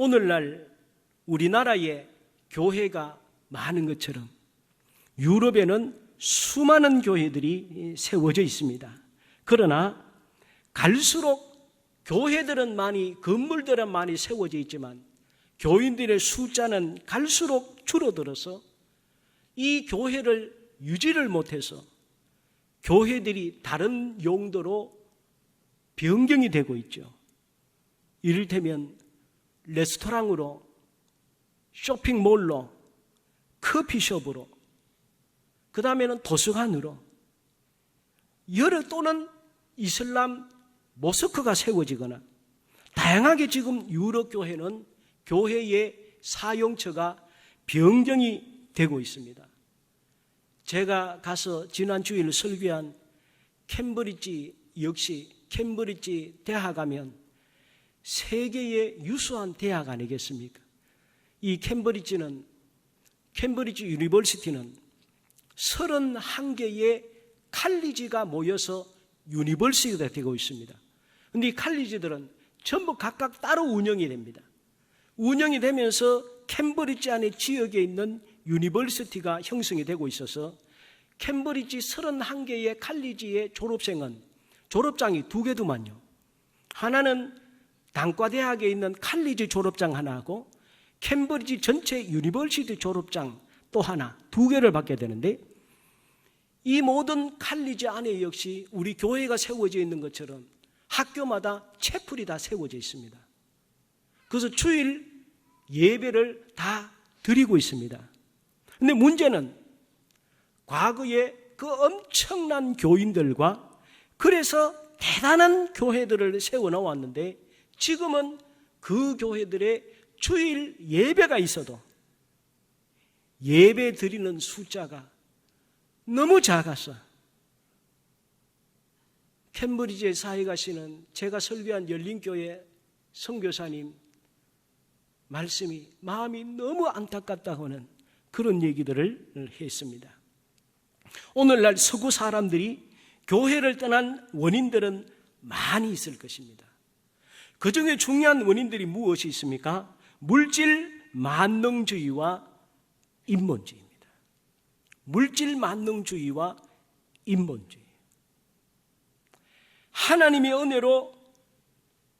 오늘날 우리나라에 교회가 많은 것처럼 유럽에는 수많은 교회들이 세워져 있습니다. 그러나 갈수록 교회들은 건물들은 많이 세워져 있지만 교인들의 숫자는 갈수록 줄어들어서 이 교회를 유지를 못해서 교회들이 다른 용도로 변경이 되고 있죠. 이를테면 레스토랑으로, 쇼핑몰로, 커피숍으로, 그 다음에는 도서관으로, 또는 이슬람 모스크가 세워지거나, 다양하게 지금 유럽 교회는 교회의 사용처가 변경이 되고 있습니다. 제가 가서 지난 주일 설교한 캠브리지, 역시 캠브리지 대학 가면 세계의 유수한 대학 아니겠습니까? 이 캠브리지 유니버시티는 31개의 칼리지가 모여서 유니버시티가 되고 있습니다. 그런데 이 칼리지들은 전부 각각 따로 운영이 됩니다. 운영이 되면서 캠브리지 안에 지역에 있는 유니버시티가 형성이 되고 있어서 캠브리지 31개의 칼리지의 졸업생은 졸업장이 2개도만요. 하나는 단과대학에 있는 칼리지 졸업장 하나하고 캠브리지 전체 유니버시티 졸업장 또 하나, 2개를 받게 되는데, 이 모든 칼리지 안에 역시 우리 교회가 세워져 있는 것처럼 학교마다 채플이 다 세워져 있습니다. 그래서 주일 예배를 다 드리고 있습니다. 그런데 문제는 과거에 그 엄청난 교인들과 그래서 대단한 교회들을 세워놓았는데, 지금은 그 교회들의 주일 예배가 있어도 예배 드리는 숫자가 너무 작아서 캠브리지에 사회 가시는 제가 설교한 열린교회 선교사님 말씀이 마음이 너무 안타깝다고 하는 그런 얘기들을 했습니다. 오늘날 서구 사람들이 교회를 떠난 원인들은 많이 있을 것입니다. 그 중에 중요한 원인들이 무엇이 있습니까? 물질 만능주의와 인본주의입니다. 물질 만능주의와 인본주의. 하나님의 은혜로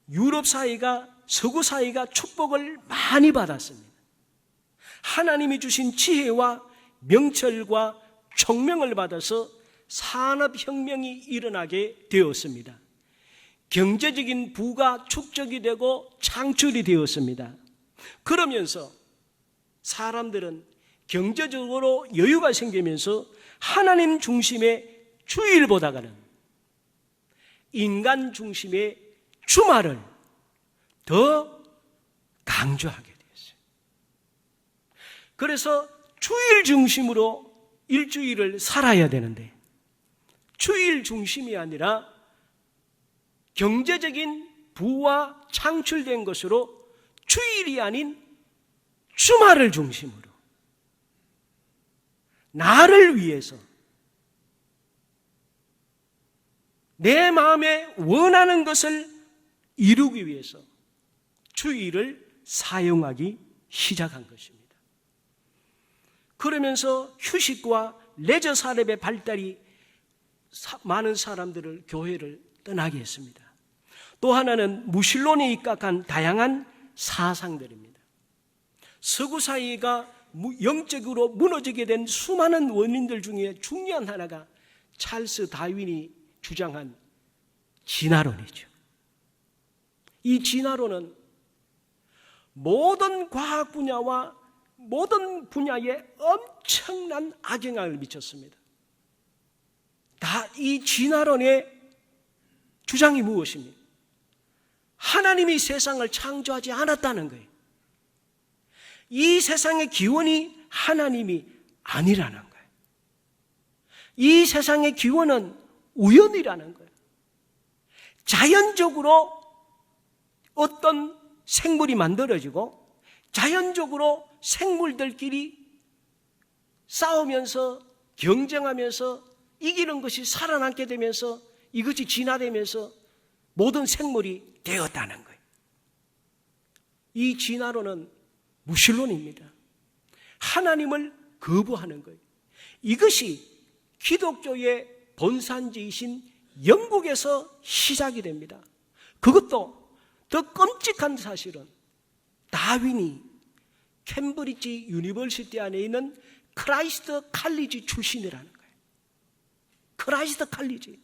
유럽 사회가, 서구 사회가 축복을 많이 받았습니다. 하나님이 주신 지혜와 명철과 총명을 받아서 산업혁명이 일어나게 되었습니다. 경제적인 부가 축적이 되고 창출이 되었습니다. 그러면서 사람들은 경제적으로 여유가 생기면서 하나님 중심의 주일보다는 인간 중심의 주말을 더 강조하게 되었어요. 그래서 주일 중심으로 일주일을 살아야 되는데, 주일 중심이 아니라 경제적인 부와 창출된 것으로 주일이 아닌 주말을 중심으로 나를 위해서 내 마음에 원하는 것을 이루기 위해서 주일을 사용하기 시작한 것입니다. 그러면서 휴식과 레저 산업의 발달이 많은 사람들을 교회를 떠나게 했습니다. 또 하나는 무신론에 입각한 다양한 사상들입니다. 서구 사회가 영적으로 무너지게 된 수많은 원인들 중에 중요한 하나가 찰스 다윈이 주장한 진화론이죠. 이 진화론은 모든 과학 분야와 모든 분야에 엄청난 악영향을 미쳤습니다. 다 이 진화론의 주장이 무엇입니까? 하나님이 세상을 창조하지 않았다는 거예요. 이 세상의 기원이 하나님이 아니라는 거예요. 이 세상의 기원은 우연이라는 거예요. 자연적으로 어떤 생물이 만들어지고 자연적으로 생물들끼리 싸우면서 경쟁하면서 이기는 것이 살아남게 되면서 이것이 진화되면서 모든 생물이 되었다는 거예요. 이 진화론은 무신론입니다. 하나님을 거부하는 거예요. 이것이 기독교의 본산지이신 영국에서 시작이 됩니다. 그것도 더 끔찍한 사실은 다윈이 캠브리지 유니버시티 안에 있는 크라이스트 칼리지 출신이라는 거예요. 크라이스트 칼리지.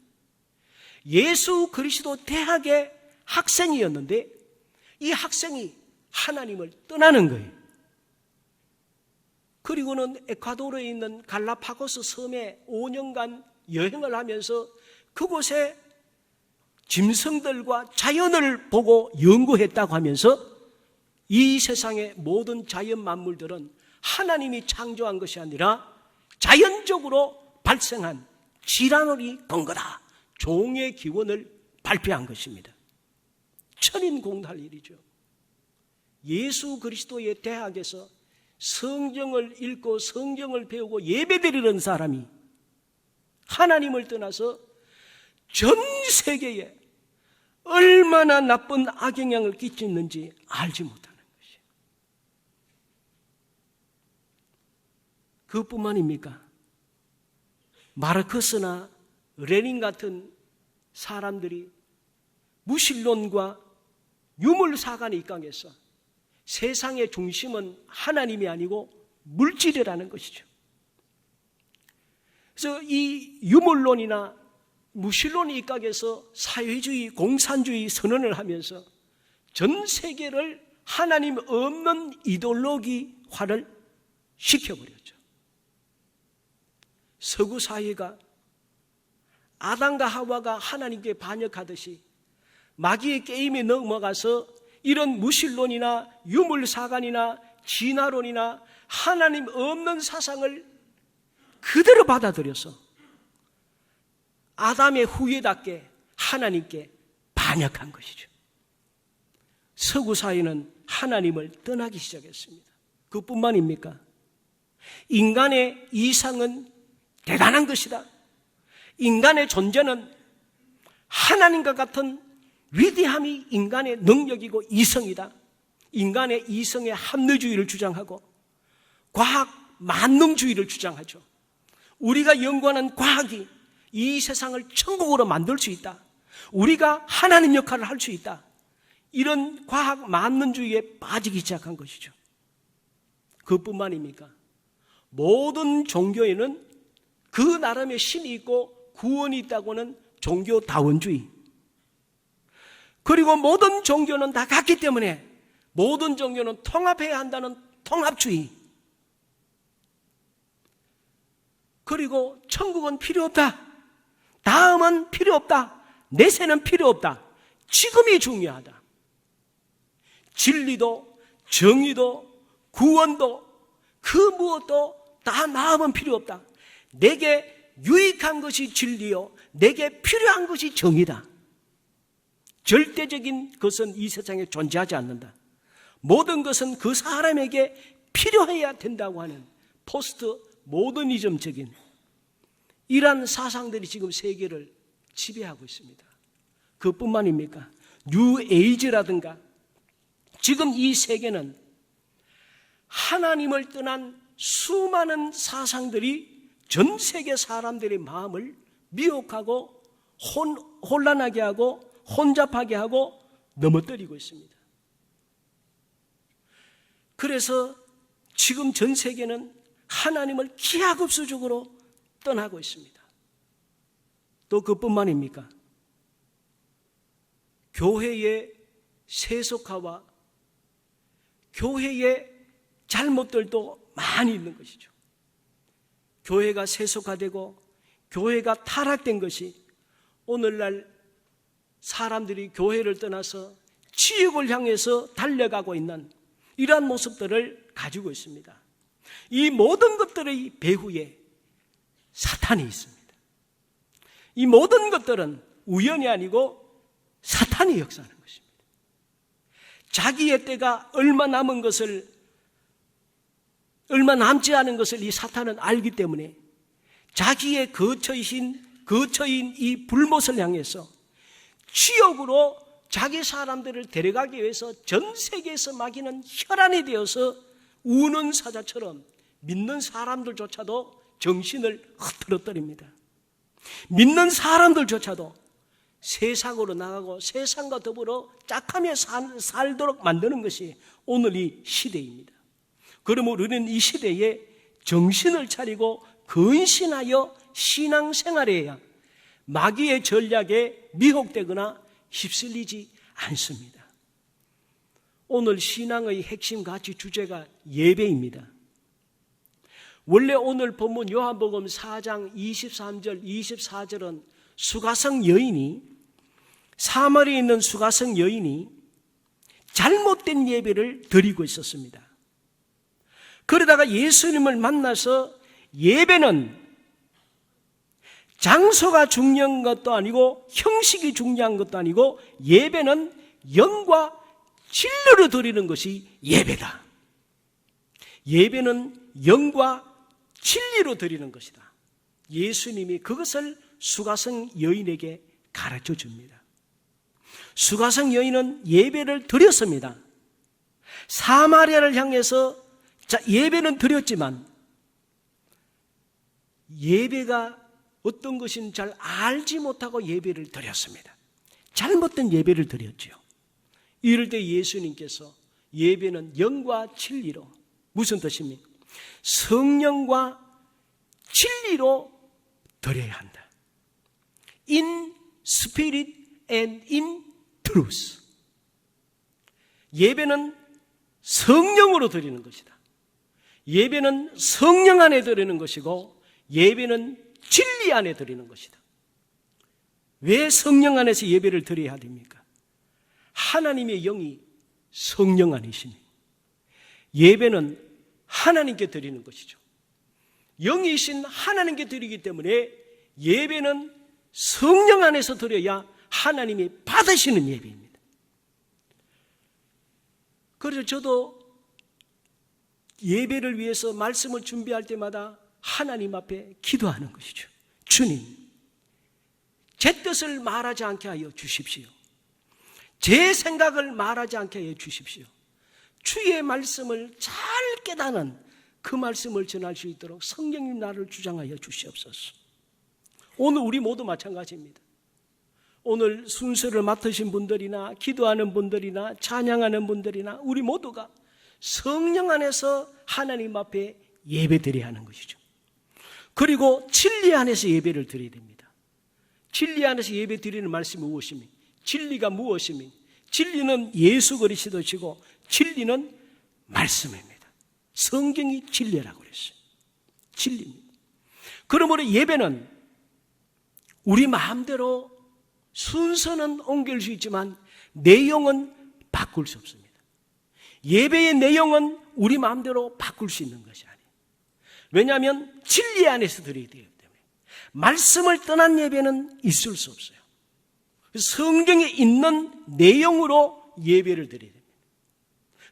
예수 그리스도 대학의 학생이었는데 이 학생이 하나님을 떠나는 거예요. 그리고는 에콰도르에 있는 갈라파고스 섬에 5년간 여행을 하면서 그곳에 짐승들과 자연을 보고 연구했다고 하면서 이 세상의 모든 자연 만물들은 하나님이 창조한 것이 아니라 자연적으로 발생한 질환이 건 거다. 종의 기원을 발표한 것입니다. 천인공할 일이죠. 예수 그리스도의 대학에서 성경을 읽고 성경을 배우고 예배드리는 사람이 하나님을 떠나서 전 세계에 얼마나 나쁜 악영향을 끼치는지 알지 못하는 것이에요. 그것뿐만입니까? 마르크스나 레닌 같은 사람들이 무신론과 유물사관에 입각해서 세상의 중심은 하나님이 아니고 물질이라는 것이죠. 그래서 이 유물론이나 무신론에 입각해서 사회주의, 공산주의 선언을 하면서 전 세계를 하나님 없는 이데올로기화를 시켜버렸죠. 서구 사회가 아담과 하와가 하나님께 반역하듯이 마귀의 게임에 넘어가서 이런 무신론이나 유물사관이나 진화론이나 하나님 없는 사상을 그대로 받아들여서 아담의 후예답게 하나님께 반역한 것이죠. 서구 사회는 하나님을 떠나기 시작했습니다. 그뿐만입니까? 인간의 이상은 대단한 것이다. 인간의 존재는 하나님과 같은 위대함이 인간의 능력이고 이성이다. 인간의 이성의 합리주의를 주장하고 과학 만능주의를 주장하죠. 우리가 연구하는 과학이 이 세상을 천국으로 만들 수 있다. 우리가 하나님 역할을 할 수 있다. 이런 과학 만능주의에 빠지기 시작한 것이죠. 그뿐만입니까? 모든 종교에는 그 나름의 신이 있고 구원이 있다고는 종교다원주의. 그리고 모든 종교는 다 같기 때문에 모든 종교는 통합해야 한다는 통합주의. 그리고 천국은 필요 없다. 다음은 필요 없다. 내세는 필요 없다. 지금이 중요하다. 진리도 정의도 구원도 그 무엇도 다 다음은 필요 없다. 내게 유익한 것이 진리요 내게 필요한 것이 정의다. 절대적인 것은 이 세상에 존재하지 않는다. 모든 것은 그 사람에게 필요해야 된다고 하는 포스트 모더니즘적인 이러한 사상들이 지금 세계를 지배하고 있습니다. 그뿐만입니까? 뉴 에이지라든가 지금 이 세계는 하나님을 떠난 수많은 사상들이 전 세계 사람들의 마음을 미혹하고 혼란하게 하고 혼잡하게 하고 넘어뜨리고 있습니다. 그래서 지금 전 세계는 하나님을 기하급수적으로 떠나고 있습니다. 또 그뿐만입니까? 교회의 세속화와 교회의 잘못들도 많이 있는 것이죠. 교회가 세속화되고 교회가 타락된 것이 오늘날 사람들이 교회를 떠나서 지옥을 향해서 달려가고 있는 이러한 모습들을 가지고 있습니다. 이 모든 것들의 배후에 사탄이 있습니다. 이 모든 것들은 우연이 아니고 사탄이 역사하는 것입니다. 자기의 때가 얼마 남지 않은 것을 이 사탄은 알기 때문에 자기의 거처인 이 불못을 향해서 지옥으로 자기 사람들을 데려가기 위해서 전 세계에서 막이는 혈안이 되어서 우는 사자처럼 믿는 사람들조차도 정신을 흐트러뜨립니다. 믿는 사람들조차도 세상으로 나가고 세상과 더불어 짝하며 살도록 만드는 것이 오늘 이 시대입니다. 그러므로 우리는 이 시대에 정신을 차리고 근신하여 신앙생활해야 마귀의 전략에 미혹되거나 휩쓸리지 않습니다. 오늘 신앙의 핵심 가치 주제가 예배입니다. 원래 오늘 본문 요한복음 4장 23절 24절은 수가성 여인이, 사마리아에 있는 수가성 여인이 잘못된 예배를 드리고 있었습니다. 그러다가 예수님을 만나서 예배는 장소가 중요한 것도 아니고 형식이 중요한 것도 아니고 예배는 영과 진리로 드리는 것이 예배다. 예배는 영과 진리로 드리는 것이다. 예수님이 그것을 수가성 여인에게 가르쳐 줍니다. 수가성 여인은 예배를 드렸습니다. 사마리아를 향해서 예배는 드렸지만 예배가 어떤 것인지 잘 알지 못하고 예배를 드렸습니다. 잘못된 예배를 드렸죠. 이럴 때 예수님께서 예배는 영과 진리로, 무슨 뜻입니까? 성령과 진리로 드려야 한다. In spirit and in truth. 예배는 성령으로 드리는 것이다. 예배는 성령 안에 드리는 것이고 예배는 진리 안에 드리는 것이다. 왜 성령 안에서 예배를 드려야 됩니까? 하나님의 영이 성령 안이시니 예배는 하나님께 드리는 것이죠. 영이신 하나님께 드리기 때문에 예배는 성령 안에서 드려야 하나님이 받으시는 예배입니다. 그래서 저도 예배를 위해서 말씀을 준비할 때마다 하나님 앞에 기도하는 것이죠. 주님, 제 뜻을 말하지 않게 하여 주십시오. 제 생각을 말하지 않게 하여 주십시오. 주의 말씀을 잘 깨닫는 그 말씀을 전할 수 있도록 성령님 나를 주장하여 주시옵소서. 오늘 우리 모두 마찬가지입니다. 오늘 순서를 맡으신 분들이나 기도하는 분들이나 찬양하는 분들이나 우리 모두가 성령 안에서 하나님 앞에 예배 드려야 하는 것이죠. 그리고 진리 안에서 예배를 드려야 됩니다. 진리 안에서 예배 드리는 말씀이 무엇입니까? 진리가 무엇입니까? 진리는 예수 그리스도시고 진리는 말씀입니다. 성경이 진리라고 그랬어요. 진리입니다. 그러므로 예배는 우리 마음대로 순서는 옮길 수 있지만 내용은 바꿀 수 없습니다. 예배의 내용은 우리 마음대로 바꿀 수 있는 것이 아니에요. 왜냐하면 진리 안에서 드려야 되기 때문에 말씀을 떠난 예배는 있을 수 없어요. 성경에 있는 내용으로 예배를 드려야 됩니다.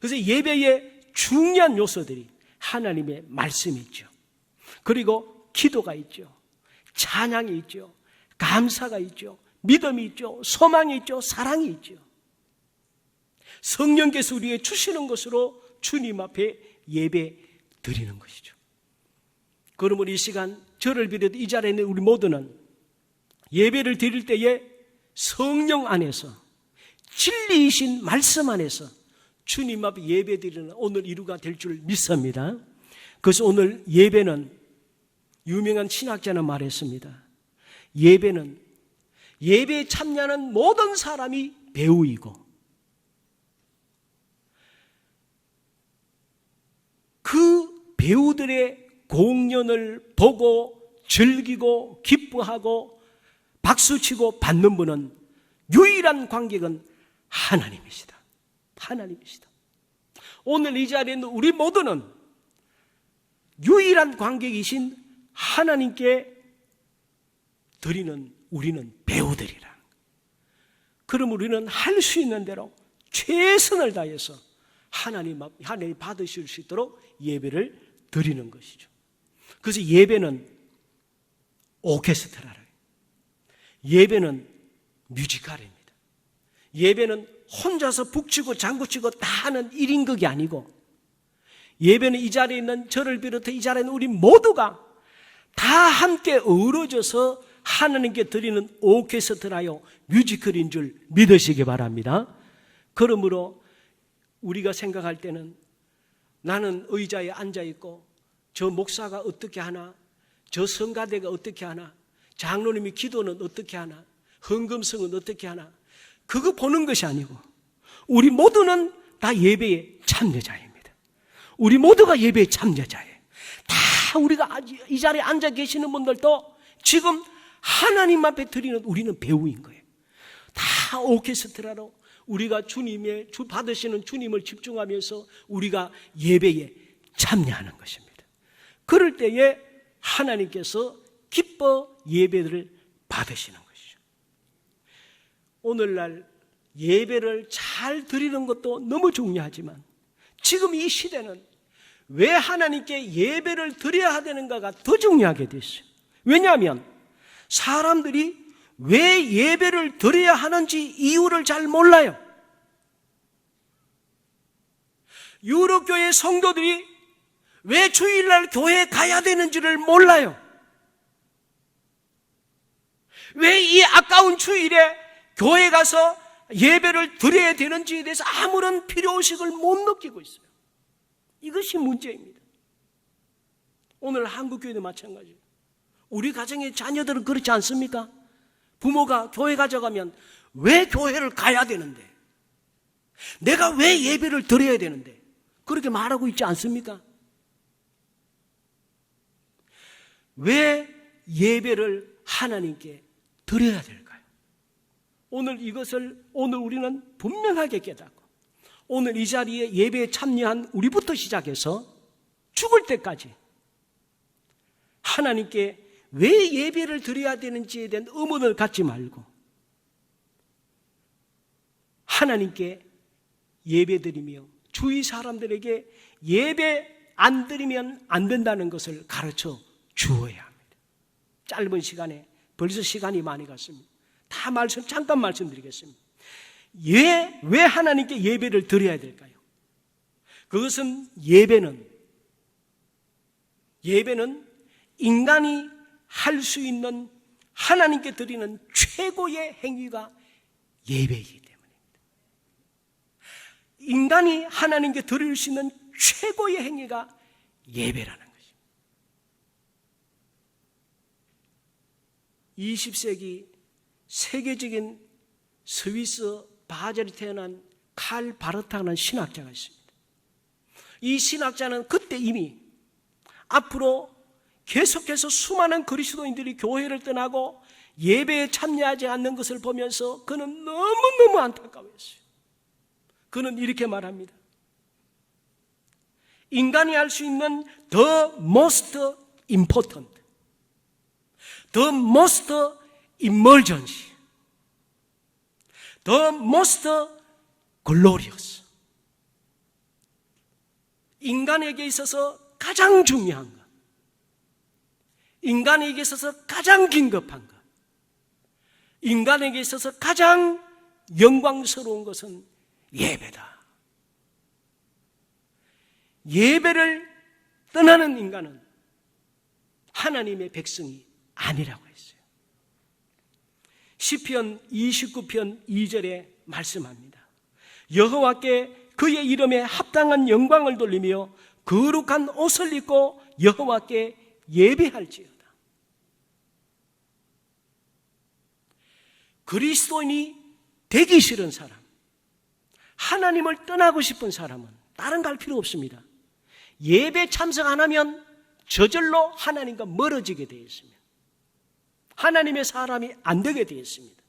그래서 예배의 중요한 요소들이 하나님의 말씀이 있죠. 그리고 기도가 있죠. 찬양이 있죠. 감사가 있죠. 믿음이 있죠. 소망이 있죠. 사랑이 있죠. 성령께서 우리에게 주시는 것으로 주님 앞에 예배 드리는 것이죠. 그러므로 이 시간 저를 비롯해 이 자리에 있는 우리 모두는 예배를 드릴 때에 성령 안에서 진리이신 말씀 안에서 주님 앞에 예배 드리는 오늘 이루가 될 줄 믿습니다. 그래서 오늘 예배는 유명한 신학자는 말했습니다. 예배는 예배에 참여하는 모든 사람이 배우이고 그 배우들의 공연을 보고 즐기고 기뻐하고 박수치고 받는 분은 유일한 관객은 하나님이시다. 하나님이시다. 오늘 이 자리에 있는 우리 모두는 유일한 관객이신 하나님께 드리는 우리는 배우들이라. 그럼 우리는 할 수 있는 대로 최선을 다해서 하나님이 받으실 수 있도록 예배를 드리는 것이죠. 그래서 예배는 오케스트라라. 예배는 뮤지컬입니다. 예배는 혼자서 북치고 장구치고 다 하는 1인극이 아니고, 예배는 이 자리에 있는 저를 비롯해 이 자리에 있는 우리 모두가 다 함께 어우러져서 하나님께 드리는 오케스트라요 뮤지컬인 줄 믿으시기 바랍니다. 그러므로 우리가 생각할 때는 나는 의자에 앉아있고 저 목사가 어떻게 하나, 저 성가대가 어떻게 하나, 장로님이 기도는 어떻게 하나, 헌금성은 어떻게 하나, 그거 보는 것이 아니고 우리 모두는 다 예배의 참여자입니다. 우리 모두가 예배의 참여자예요. 다 우리가 이 자리에 앉아 계시는 분들도 지금 하나님 앞에 드리는 우리는 배우인 거예요. 다 오케스트라로 우리가 주님의 받으시는 주님을 집중하면서 우리가 예배에 참여하는 것입니다. 그럴 때에 하나님께서 기뻐 예배를 받으시는 것이죠. 오늘날 예배를 잘 드리는 것도 너무 중요하지만 지금 이 시대는 왜 하나님께 예배를 드려야 되는가가 더 중요하게 됐어요. 왜냐하면 사람들이 왜 예배를 드려야 하는지 이유를 잘 몰라요. 유럽교회 성도들이 왜 주일날 교회에 가야 되는지를 몰라요. 왜 이 아까운 주일에 교회 가서 예배를 드려야 되는지에 대해서 아무런 필요의식을 못 느끼고 있어요. 이것이 문제입니다. 오늘 한국교회도 마찬가지예요. 우리 가정의 자녀들은 그렇지 않습니까? 부모가 교회 가져가면 왜 교회를 가야 되는데, 내가 왜 예배를 드려야 되는데, 그렇게 말하고 있지 않습니까? 왜 예배를 하나님께 드려야 될까요? 오늘 우리는 분명하게 깨닫고, 오늘 이 자리에 예배에 참여한 우리부터 시작해서 죽을 때까지 하나님께 왜 예배를 드려야 되는지에 대한 의문을 갖지 말고 하나님께 예배드리며 주위 사람들에게 예배 안 드리면 안 된다는 것을 가르쳐 주어야 합니다. 짧은 시간에 벌써 시간이 많이 갔습니다. 잠깐 말씀드리겠습니다. 왜 하나님께 예배를 드려야 될까요? 그것은 예배는 인간이 할 수 있는 하나님께 드리는 최고의 행위가 예배이기 때문입니다. 인간이 하나님께 드릴 수 있는 최고의 행위가 예배라는 것입니다. 20세기 세계적인 스위스 바젤에 태어난 칼 바르타라는 신학자가 있습니다. 이 신학자는 그때 이미 앞으로 계속해서 수많은 그리스도인들이 교회를 떠나고 예배에 참여하지 않는 것을 보면서 그는 너무너무 안타까워했어요. 그는 이렇게 말합니다. 인간이 할 수 있는 the most important, the most emergency, the most glorious, 인간에게 있어서 가장 중요한 것, 인간에게 있어서 가장 긴급한 것, 인간에게 있어서 가장 영광스러운 것은 예배다. 예배를 떠나는 인간은 하나님의 백성이 아니라고 했어요. 시편 29편 2절에 말씀합니다. 여호와께 그의 이름에 합당한 영광을 돌리며 거룩한 옷을 입고 여호와께 예배할지어다. 그리스도인이 되기 싫은 사람, 하나님을 떠나고 싶은 사람은 다른 거 할 필요 없습니다. 예배 참석 안 하면 저절로 하나님과 멀어지게 되어 있습니다. 하나님의 사람이 안 되게 되어 있습니다.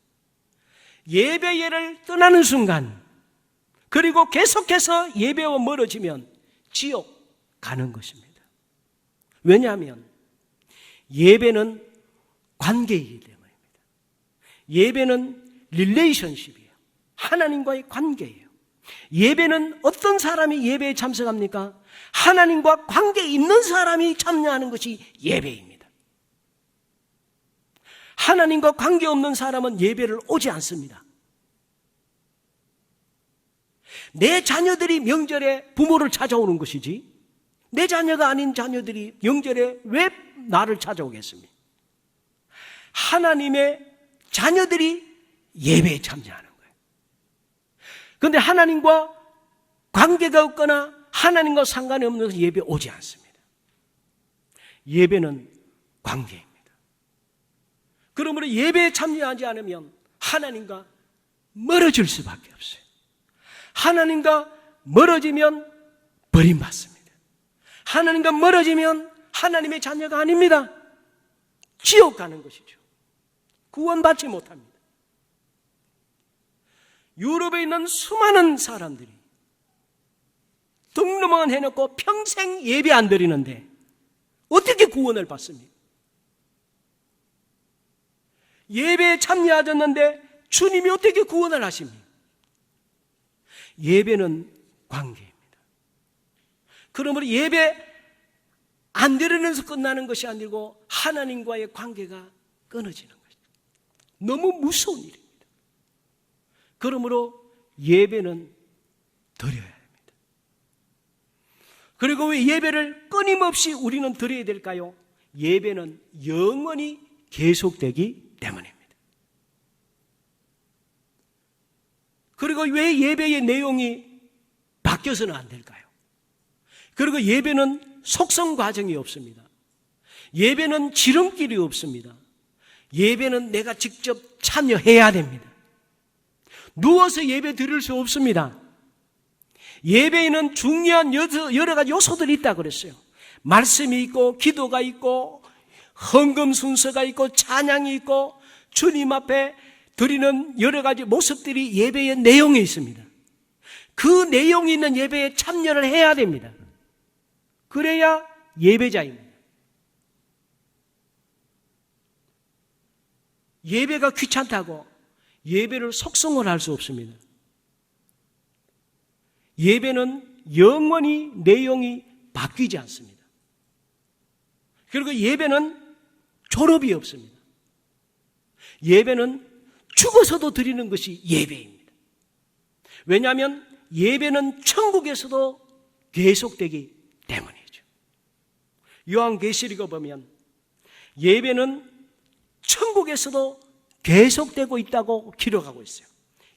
예배를 떠나는 순간, 그리고 계속해서 예배와 멀어지면 지옥 가는 것입니다. 왜냐하면 예배는 관계이기 때문입니다. 예배는 릴레이션십이에요. 하나님과의 관계예요. 예배는 어떤 사람이 예배에 참석합니까? 하나님과 관계 있는 사람이 참여하는 것이 예배입니다. 하나님과 관계 없는 사람은 예배를 오지 않습니다. 내 자녀들이 명절에 부모를 찾아오는 것이지 내 자녀가 아닌 자녀들이 명절에 왜 나를 찾아오겠습니까? 하나님의 자녀들이 예배에 참여하는 거예요. 그런데 하나님과 관계가 없거나 하나님과 상관이 없는 것은 예배 오지 않습니다. 예배는 관계입니다. 그러므로 예배에 참여하지 않으면 하나님과 멀어질 수밖에 없어요. 하나님과 멀어지면 버림받습니다. 하나님과 멀어지면 하나님의 자녀가 아닙니다. 지옥 가는 것이죠. 구원받지 못합니다. 유럽에 있는 수많은 사람들이 등록만 해놓고 평생 예배 안 드리는데 어떻게 구원을 받습니까? 예배에 참여하셨는데 주님이 어떻게 구원을 하십니까? 예배는 관계입니다. 그러므로 예배 안 드리면서 끝나는 것이 아니고 하나님과의 관계가 끊어지는 것입니다. 너무 무서운 일입니다. 그러므로 예배는 드려야 합니다. 그리고 왜 예배를 끊임없이 우리는 드려야 될까요? 예배는 영원히 계속되기 때문입니다. 그리고 왜 예배의 내용이 바뀌어서는 안 될까요? 그리고 예배는 속성 과정이 없습니다. 예배는 지름길이 없습니다. 예배는 내가 직접 참여해야 됩니다. 누워서 예배 드릴 수 없습니다. 예배에는 중요한 여러 가지 요소들이 있다고 그랬어요. 말씀이 있고 기도가 있고 헌금 순서가 있고 찬양이 있고 주님 앞에 드리는 여러 가지 모습들이 예배의 내용에 있습니다. 그 내용이 있는 예배에 참여를 해야 됩니다. 그래야 예배자입니다. 예배가 귀찮다고 예배를 속성을 할 수 없습니다. 예배는 영원히 내용이 바뀌지 않습니다. 그리고 예배는 졸업이 없습니다. 예배는 죽어서도 드리는 것이 예배입니다. 왜냐하면 예배는 천국에서도 계속되기 때문이죠. 요한계시록에 보면 예배는 천국에서도 계속되고 있다고 기록하고 있어요.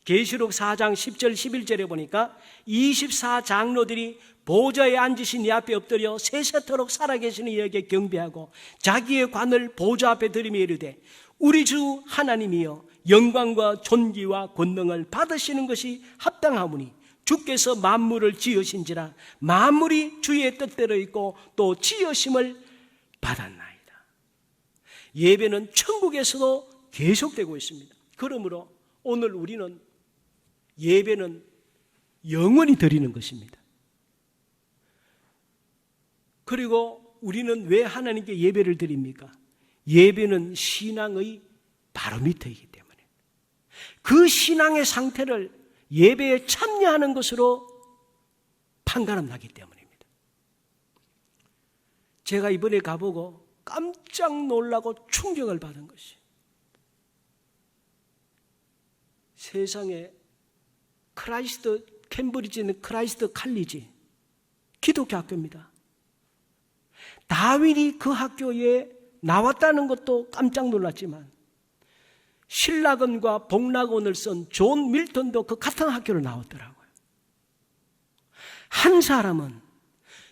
계시록 4장 10절 11절에 보니까 24장로들이 보좌에 앉으신 이 앞에 엎드려 세세토록 살아계시는 이에게 경배하고 자기의 관을 보좌 앞에 들이며 이르되 우리 주 하나님이여 영광과 존귀와 권능을 받으시는 것이 합당하오니 주께서 만물을 지으신지라 만물이 주의 뜻대로 있고 또 지으심을 받았나이다. 예배는 천국에서도 계속되고 있습니다. 그러므로 오늘 우리는 예배는 영원히 드리는 것입니다. 그리고 우리는 왜 하나님께 예배를 드립니까? 예배는 신앙의 바로미터이기 때문에 그 신앙의 상태를 예배에 참여하는 것으로 판가름 나기 때문입니다. 제가 이번에 가보고 깜짝 놀라고 충격을 받은 것이 세상에 캠브리지는 크라이스트 칼리지 기독교 학교입니다. 다윈이 그 학교에 나왔다는 것도 깜짝 놀랐지만 신라건과 복락원을 쓴 존 밀턴도 그 같은 학교를 나왔더라고요. 한 사람은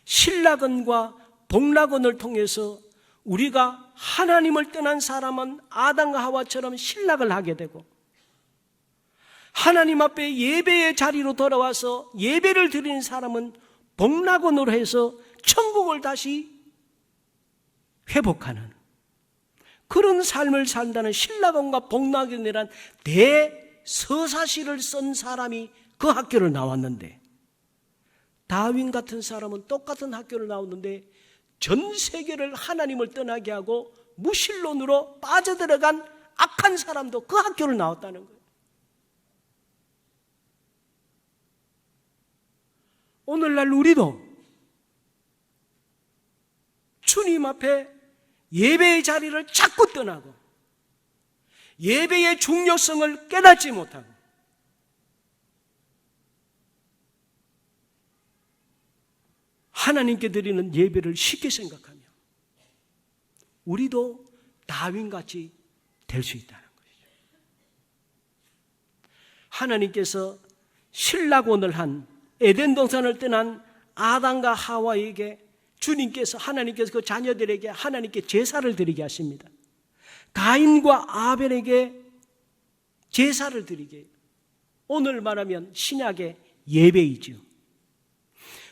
신라건과 복락원을 통해서 우리가 하나님을 떠난 사람은 아담과 하와처럼 신락을 하게 되고 하나님 앞에 예배의 자리로 돌아와서 예배를 드리는 사람은 복락원으로 해서 천국을 다시 회복하는 그런 삶을 산다는 신라건과 복락원이란 대서사시를 쓴 사람이 그 학교를 나왔는데 다윈 같은 사람은 똑같은 학교를 나왔는데 전 세계를 하나님을 떠나게 하고 무신론으로 빠져들어간 악한 사람도 그 학교를 나왔다는 거예요. 오늘날 우리도 주님 앞에 예배의 자리를 자꾸 떠나고 예배의 중요성을 깨닫지 못하고 하나님께 드리는 예배를 쉽게 생각하며 우리도 다윈같이 될 수 있다는 것이죠. 하나님께서 신락원을 한 에덴 동산을 떠난 아담과 하와에게 하나님께서 그 자녀들에게 하나님께 제사를 드리게 하십니다. 가인과 아벨에게 제사를 드리게 해요. 오늘 말하면 신약의 예배이지요.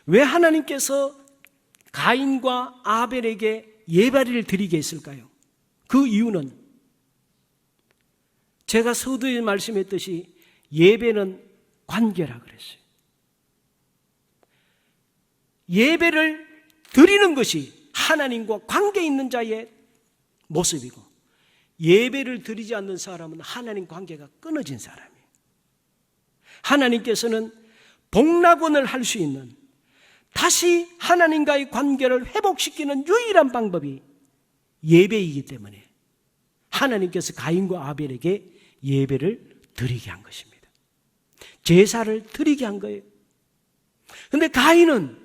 왜 하나님께서 가인과 아벨에게 예배를 드리게 했을까요? 그 이유는 제가 서두에 말씀했듯이 예배는 관계라 그랬어요. 예배를 드리는 것이 하나님과 관계 있는 자의 모습이고, 예배를 드리지 않는 사람은 하나님 관계가 끊어진 사람이에요. 하나님께서는 복락원을 할 수 있는, 다시 하나님과의 관계를 회복시키는 유일한 방법이 예배이기 때문에 하나님께서 가인과 아벨에게 예배를 드리게 한 것입니다. 제사를 드리게 한 거예요. 그런데 가인은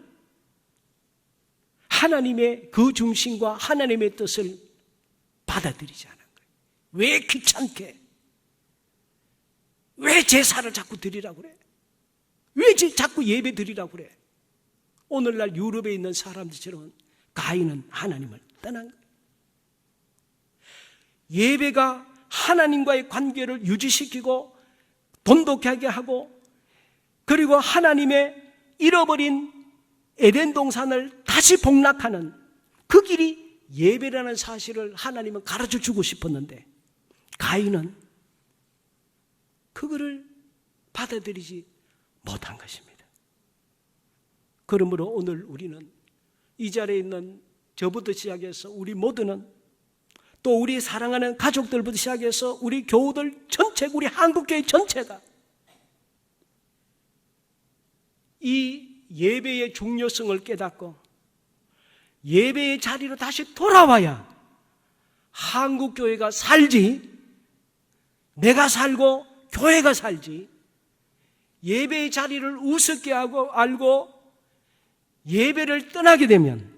하나님의 그 중심과 하나님의 뜻을 받아들이지 않은 거예요. 왜 귀찮게? 왜 제사를 자꾸 드리라고 그래? 왜 자꾸 예배 드리라고 그래? 오늘날 유럽에 있는 사람들처럼 가인은 하나님을 떠난 거예요. 예배가 하나님과의 관계를 유지시키고 돈독하게 하고, 그리고 하나님의 잃어버린 에덴 동산을 다시 복락하는 그 길이 예배라는 사실을 하나님은 가르쳐 주고 싶었는데 가인은 그거를 받아들이지 못한 것입니다. 그러므로 오늘 우리는 이 자리에 있는 저부터 시작해서 우리 모두는, 또 우리 사랑하는 가족들부터 시작해서 우리 교우들 전체, 우리 한국교회 전체가 이 예배의 중요성을 깨닫고 예배의 자리로 다시 돌아와야 한국교회가 살지, 내가 살고 교회가 살지, 예배의 자리를 우습게 하고 알고 예배를 떠나게 되면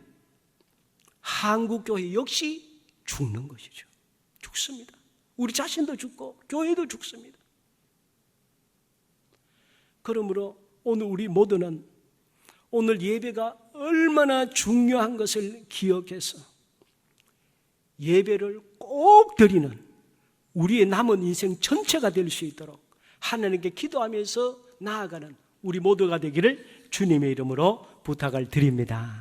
한국교회 역시 죽는 것이죠. 죽습니다. 우리 자신도 죽고 교회도 죽습니다. 그러므로 오늘 우리 모두는 오늘 예배가 얼마나 중요한 것을 기억해서 예배를 꼭 드리는 우리의 남은 인생 전체가 될 수 있도록 하나님께 기도하면서 나아가는 우리 모두가 되기를 주님의 이름으로 부탁을 드립니다.